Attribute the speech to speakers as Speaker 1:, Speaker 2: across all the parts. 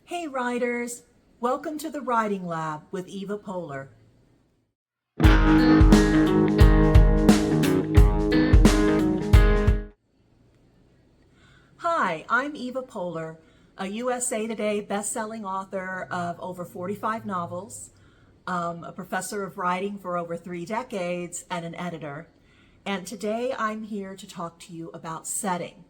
Speaker 1: Hey writers, welcome to the Writing Lab with Eva Pohler. Hi, I'm Eva Pohler, a USA Today best-selling author of over 45 novels, a professor of writing for over 3 decades, and an editor. And today I'm here to talk to you about setting.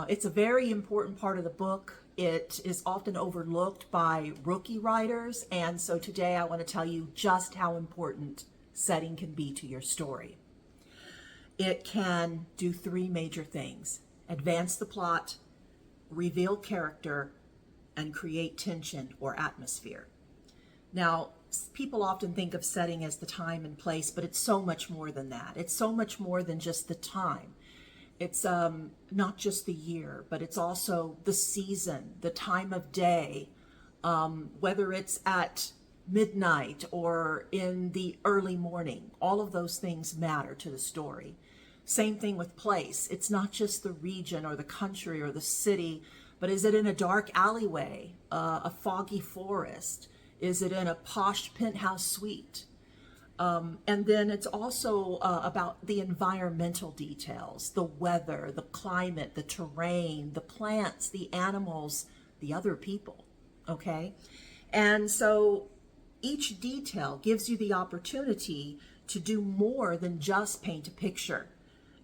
Speaker 1: It's a very important part of the book. It is often overlooked by rookie writers, and so today I want to tell you just how important setting can be to your story. It can do 3 major things: advance the plot, reveal character, and create tension or atmosphere. Now, people often think of setting as the time and place, but it's so much more than that. It's so much more than just the time. It's not just the year, but it's also the season, the time of day, whether it's at midnight or in the early morning. All of those things matter to the story. Same thing with place. It's not just the region or the country or the city, but is it in a dark alleyway, a foggy forest? Is it in a posh penthouse suite? And then it's also about the environmental details, the weather, the climate, the terrain, the plants, the animals, the other people, okay? And so each detail gives you the opportunity to do more than just paint a picture.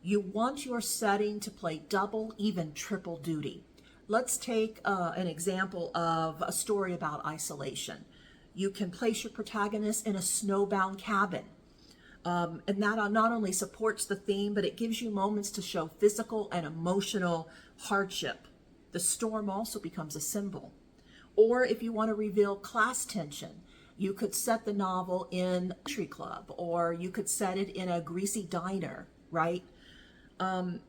Speaker 1: You want your setting to play double, even triple duty. Let's take an example of a story about isolation. You can place your protagonist in a snowbound cabin. And that not only supports the theme, but it gives you moments to show physical and emotional hardship. The storm also becomes a symbol. Or if you want to reveal class tension, you could set the novel in a country club, or you could set it in a greasy diner, right?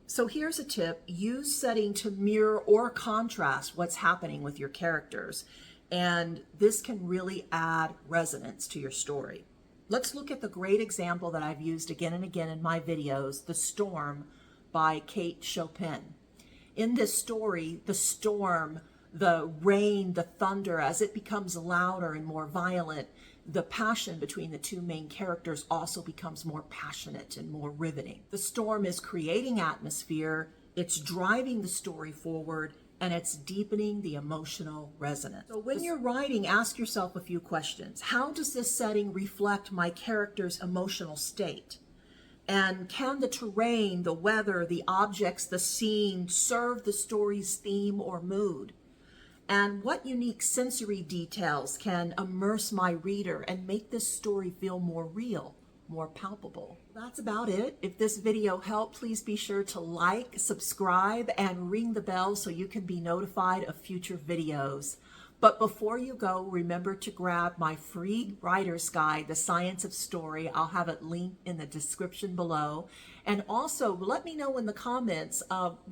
Speaker 1: So here's a tip: use setting to mirror or contrast what's happening with your characters. And this can really add resonance to your story. Let's look at the great example that I've used again and again in my videos, The Storm by Kate Chopin. In this story, the storm, the rain, the thunder, as it becomes louder and more violent, the passion between the 2 main characters also becomes more passionate and more riveting. The storm is creating atmosphere, it's driving the story forward, and it's deepening the emotional resonance. So when you're writing, ask yourself a few questions. How does this setting reflect my character's emotional state? And can the terrain, the weather, the objects, the scene serve the story's theme or mood? And what unique sensory details can immerse my reader and make this story feel more real, more palpable? That's about it. If this video helped, please be sure to like, subscribe, and ring the bell so you can be notified of future videos. But before you go, remember to grab my free writer's guide, The Science of Story. I'll have it linked in the description below. And also let me know in the comments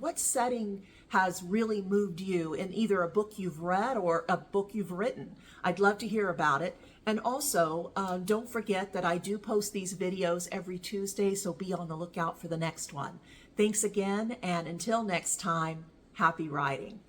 Speaker 1: what setting has really moved you in either a book you've read or a book you've written. I'd love to hear about it. And also, don't forget that I do post these videos every Tuesday, so be on the lookout for the next one. Thanks again, and until next time, happy writing.